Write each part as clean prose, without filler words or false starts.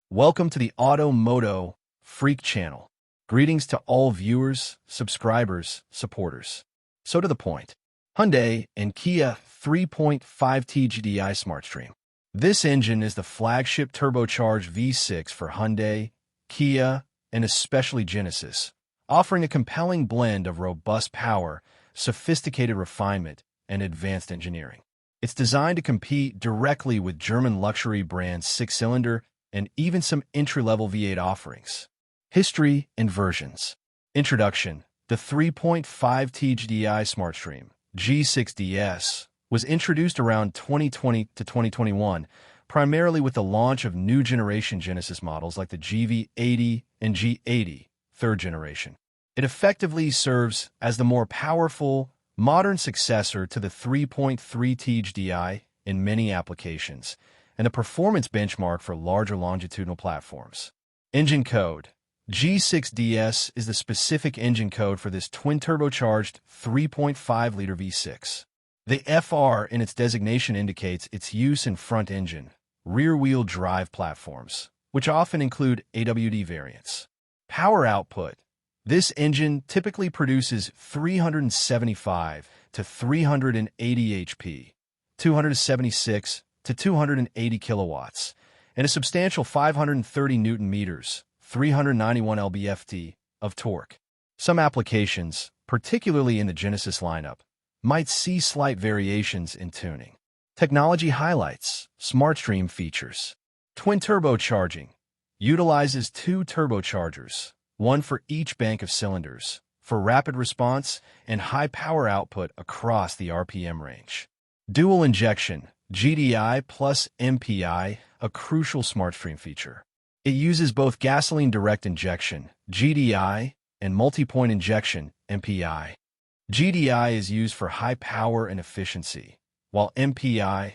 Welcome to the MOTO Freak channel. Greetings to all viewers, subscribers, supporters. So to the point. Hyundai and Kia 3.5 T-Gdi SmartStream. This engine is the flagship turbocharged V6 for Hyundai, Kia, and especially Genesis, offering a compelling blend of robust power, sophisticated refinement, and advanced engineering. It's designed to compete directly with German luxury brands' six-cylinder and even some entry-level V8 offerings. History and versions. Introduction. The 3.5 T-Gdi SmartStream G6DS was introduced around 2020 to 2021, primarily with the launch of new generation Genesis models like the GV80 and G80, third generation. It effectively serves as the more powerful, modern successor to the 3.3 T-Gdi in many applications, and a performance benchmark for larger longitudinal platforms. Engine code. G6DS is the specific engine code for this twin-turbocharged 3.5-liter V6. The FR in its designation indicates its use in front-engine, rear-wheel drive platforms, which often include AWD variants. Power output. This engine typically produces 375 to 380 HP, 276 to 280 kilowatts, and a substantial 530 newton meters, 391 lb-ft of torque. Some applications, particularly in the Genesis lineup, might see slight variations in tuning. Technology highlights. SmartStream features. Twin turbocharging. Utilizes two turbochargers, one for each bank of cylinders, for rapid response and high power output across the RPM range. Dual injection. GDI plus MPI, a crucial SmartStream feature. It uses both gasoline direct injection, GDI, and multi-point injection, MPI. GDI is used for high power and efficiency, while MPI,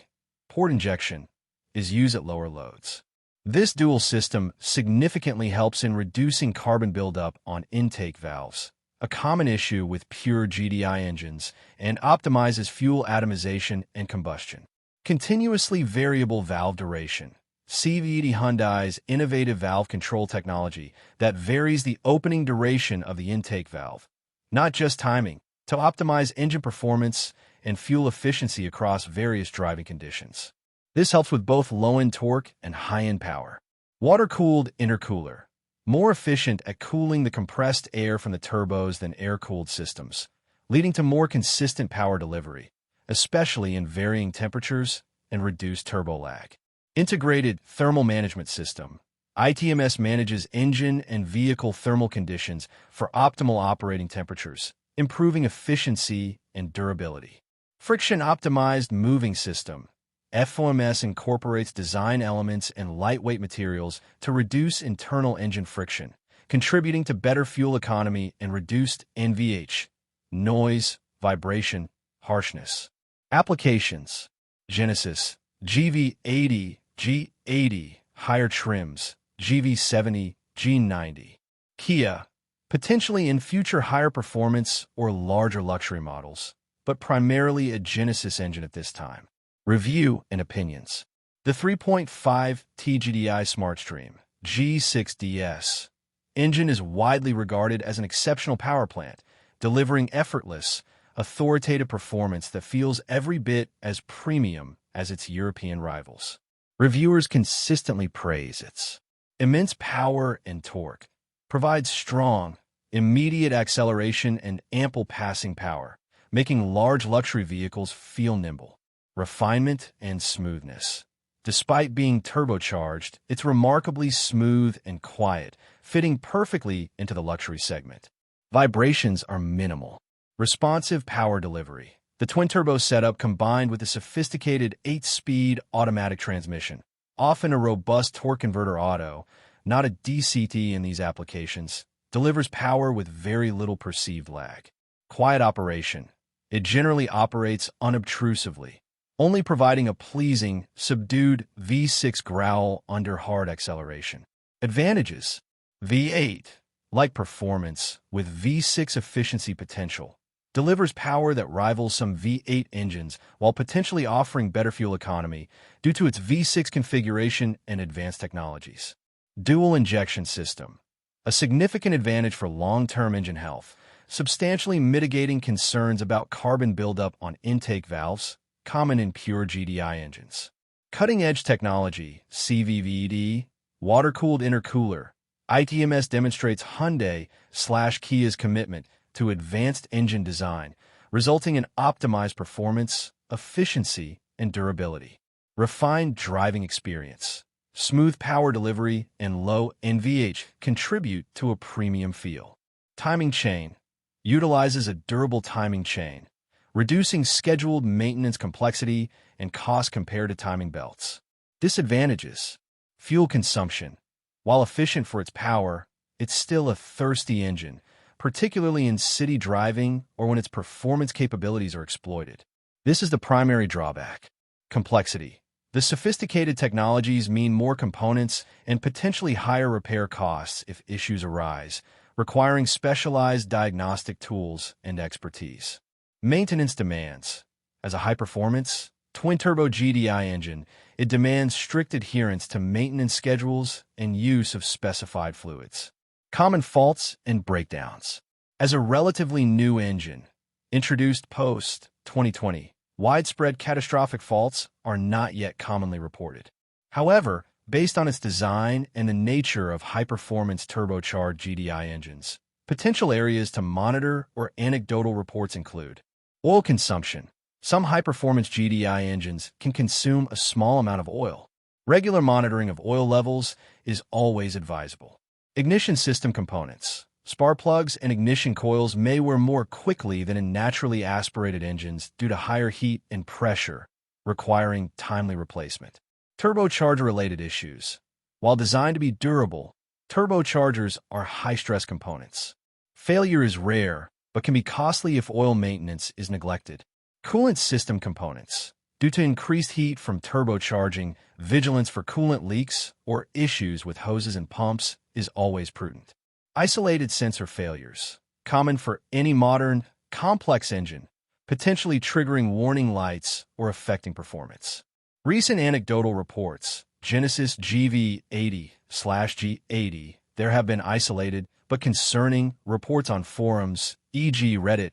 port injection, is used at lower loads. This dual system significantly helps in reducing carbon buildup on intake valves, a common issue with pure GDI engines, and optimizes fuel atomization and combustion. Continuously variable valve duration. CVD Hyundai's innovative valve control technology that varies the opening duration of the intake valve, not just timing, to optimize engine performance and fuel efficiency across various driving conditions. This helps with both low-end torque and high-end power. Water-cooled intercooler. More efficient at cooling the compressed air from the turbos than air-cooled systems, leading to more consistent power delivery, especially in varying temperatures and reduced turbo lag. Integrated Thermal Management System. ITMS manages engine and vehicle thermal conditions for optimal operating temperatures, improving efficiency and durability. Friction-Optimized Moving System. FOMS incorporates design elements and lightweight materials to reduce internal engine friction, contributing to better fuel economy and reduced NVH, noise, vibration, harshness. Applications. Genesis, GV80, G80, higher trims, GV70, G90. Kia, potentially in future higher performance or larger luxury models, but primarily a Genesis engine at this time. Review and opinions. The 3.5 T-Gdi SmartStream G6DS engine is widely regarded as an exceptional power plant, delivering effortless, authoritative performance that feels every bit as premium as its European rivals. Reviewers consistently praise its immense power and torque, provides strong, immediate acceleration and ample passing power, making large luxury vehicles feel nimble. Refinement and smoothness. Despite being turbocharged, it's remarkably smooth and quiet, fitting perfectly into the luxury segment. Vibrations are minimal. Responsive power delivery. The twin-turbo setup combined with a sophisticated 8-speed automatic transmission, often a robust torque converter auto, not a DCT in these applications, delivers power with very little perceived lag. Quiet operation. It generally operates unobtrusively, only providing a pleasing, subdued V6 growl under hard acceleration. Advantages. V8, like performance, with V6 efficiency potential, delivers power that rivals some V8 engines while potentially offering better fuel economy due to its V6 configuration and advanced technologies. Dual injection system. A significant advantage for long-term engine health, substantially mitigating concerns about carbon buildup on intake valves, common in pure GDI engines. Cutting-edge technology, CVVD, water-cooled intercooler. ITMS demonstrates Hyundai/Kia's commitment to advanced engine design, resulting in optimized performance, efficiency, and durability. Refined driving experience. Smooth power delivery and low NVH contribute to a premium feel. Timing chain. Utilizes a durable timing chain, reducing scheduled maintenance complexity and cost compared to timing belts. Disadvantages. Fuel consumption. While efficient for its power, it's still a thirsty engine, particularly in city driving or when its performance capabilities are exploited. This is the primary drawback. Complexity. The sophisticated technologies mean more components and potentially higher repair costs if issues arise, requiring specialized diagnostic tools and expertise. Maintenance demands. As a high-performance, twin-turbo GDI engine, it demands strict adherence to maintenance schedules and use of specified fluids. Common faults and breakdowns. As a relatively new engine, introduced post-2020, widespread catastrophic faults are not yet commonly reported. However, based on its design and the nature of high-performance turbocharged GDI engines, potential areas to monitor or anecdotal reports include oil consumption. Some high-performance GDI engines can consume a small amount of oil. Regular monitoring of oil levels is always advisable. Ignition system components. Spark plugs and ignition coils may wear more quickly than in naturally aspirated engines due to higher heat and pressure, requiring timely replacement. Turbocharger-related issues. While designed to be durable, turbochargers are high-stress components. Failure is rare, but can be costly if oil maintenance is neglected. Coolant system components. Due to increased heat from turbocharging, vigilance for coolant leaks or issues with hoses and pumps is always prudent. Isolated sensor failures. Common for any modern, complex engine, potentially triggering warning lights or affecting performance. Recent anecdotal reports, Genesis GV80/G80, there have been isolated but concerning reports on forums, e.g. Reddit,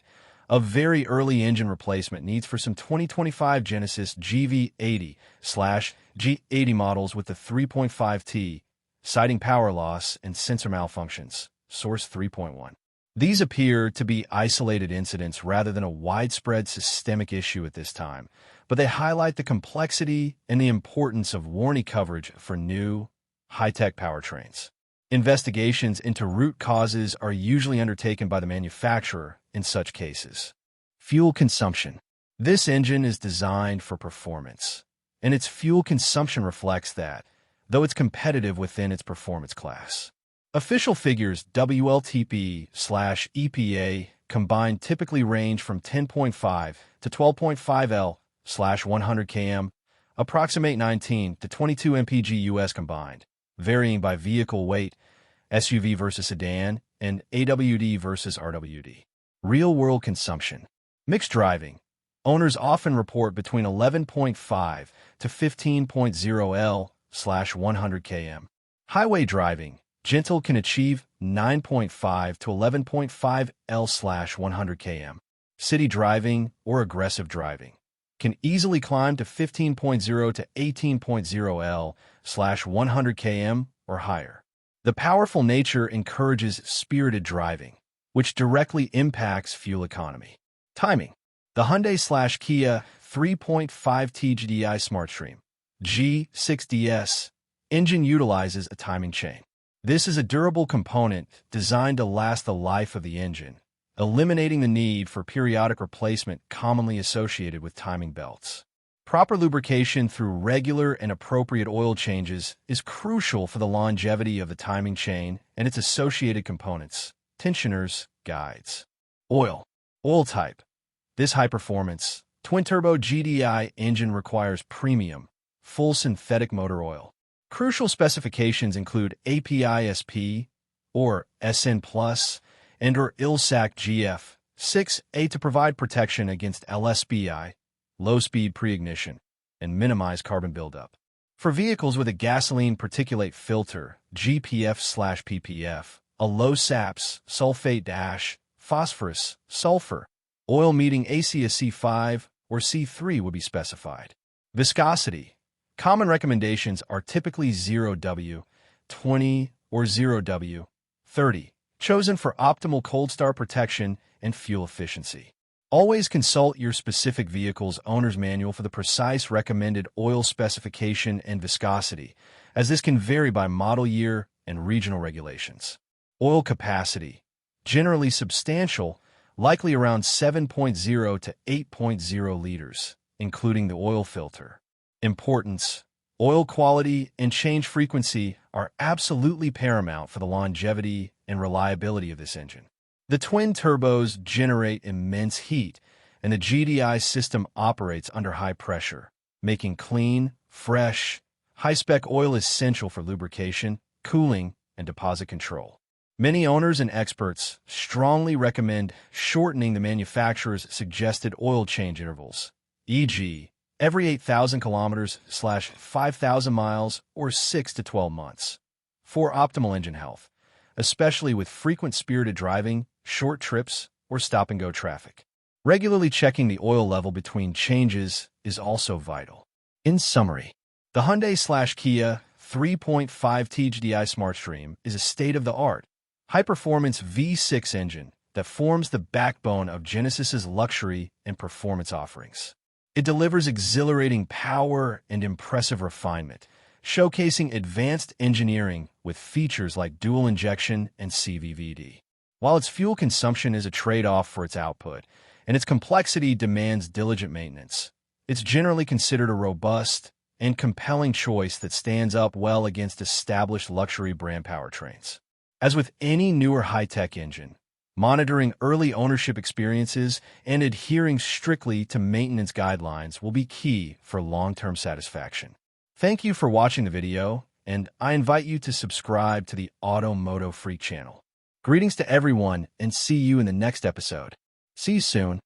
of very early engine replacement needs for some 2025 Genesis GV80/G80 models with the 3.5 T, citing power loss and sensor malfunctions. Source 3.1. These appear to be isolated incidents rather than a widespread systemic issue at this time, but they highlight the complexity and the importance of warranty coverage for new, high-tech powertrains. Investigations into root causes are usually undertaken by the manufacturer in such cases. Fuel consumption. This engine is designed for performance, and its fuel consumption reflects that, though it's competitive within its performance class. Official figures WLTP/EPA combined typically range from 10.5 to 12.5 L/100 km, approximate 19 to 22 mpg US combined, varying by vehicle weight, SUV versus sedan, and AWD versus RWD. Real-world consumption. Mixed driving. Owners often report between 11.5 to 15.0 L/100 km. Highway driving. Gentle can achieve 9.5 to 11.5 L/100 km. City driving or aggressive driving can easily climb to 15.0 to 18.0 L/100 km or higher. The powerful nature encourages spirited driving, which directly impacts fuel economy. Timing. The Hyundai/Kia 3.5 T-Gdi SmartStream G6DS engine utilizes a timing chain. This is a durable component designed to last the life of the engine, eliminating the need for periodic replacement commonly associated with timing belts. Proper lubrication through regular and appropriate oil changes is crucial for the longevity of the timing chain and its associated components, tensioners, guides. Oil type. This high-performance, twin-turbo GDI engine requires premium, full synthetic motor oil. Crucial specifications include API-SP, or SN+, and or ILSAC GF6A to provide protection against LSBI, low-speed pre-ignition, and minimize carbon buildup. For vehicles with a gasoline particulate filter, GPF/ppf, a low SAPS, sulfate dash, phosphorus, sulfur, oil meeting ACA C5 or C3 would be specified. Viscosity. Common recommendations are typically 0W, 20, or 0W, 30, chosen for optimal cold start protection and fuel efficiency. Always consult your specific vehicle's owner's manual for the precise recommended oil specification and viscosity, as this can vary by model year and regional regulations. Oil capacity. Generally substantial, likely around 7.0 to 8.0 liters, including the oil filter. Importance. Oil quality and change frequency are absolutely paramount for the longevity and reliability of this engine. The twin turbos generate immense heat, and the GDI system operates under high pressure, making clean, fresh, high-spec oil essential for lubrication, cooling, and deposit control. Many owners and experts strongly recommend shortening the manufacturer's suggested oil change intervals, e.g., every 8,000 kilometers/5,000 miles or 6 to 12 months, for optimal engine health, especially with frequent spirited driving, short trips, or stop-and-go traffic. Regularly checking the oil level between changes is also vital. In summary, the Hyundai/Kia 3.5 T-Gdi SmartStream is a state-of-the-art, high-performance V6 engine that forms the backbone of Genesis's luxury and performance offerings. It delivers exhilarating power and impressive refinement, showcasing advanced engineering with features like dual injection and CVVD. While its fuel consumption is a trade-off for its output, and its complexity demands diligent maintenance, it's generally considered a robust and compelling choice that stands up well against established luxury brand powertrains. As with any newer high-tech engine, monitoring early ownership experiences and adhering strictly to maintenance guidelines will be key for long-term satisfaction. Thank you for watching the video, and I invite you to subscribe to the MOTO Freak channel. Greetings to everyone, and see you in the next episode. See you soon.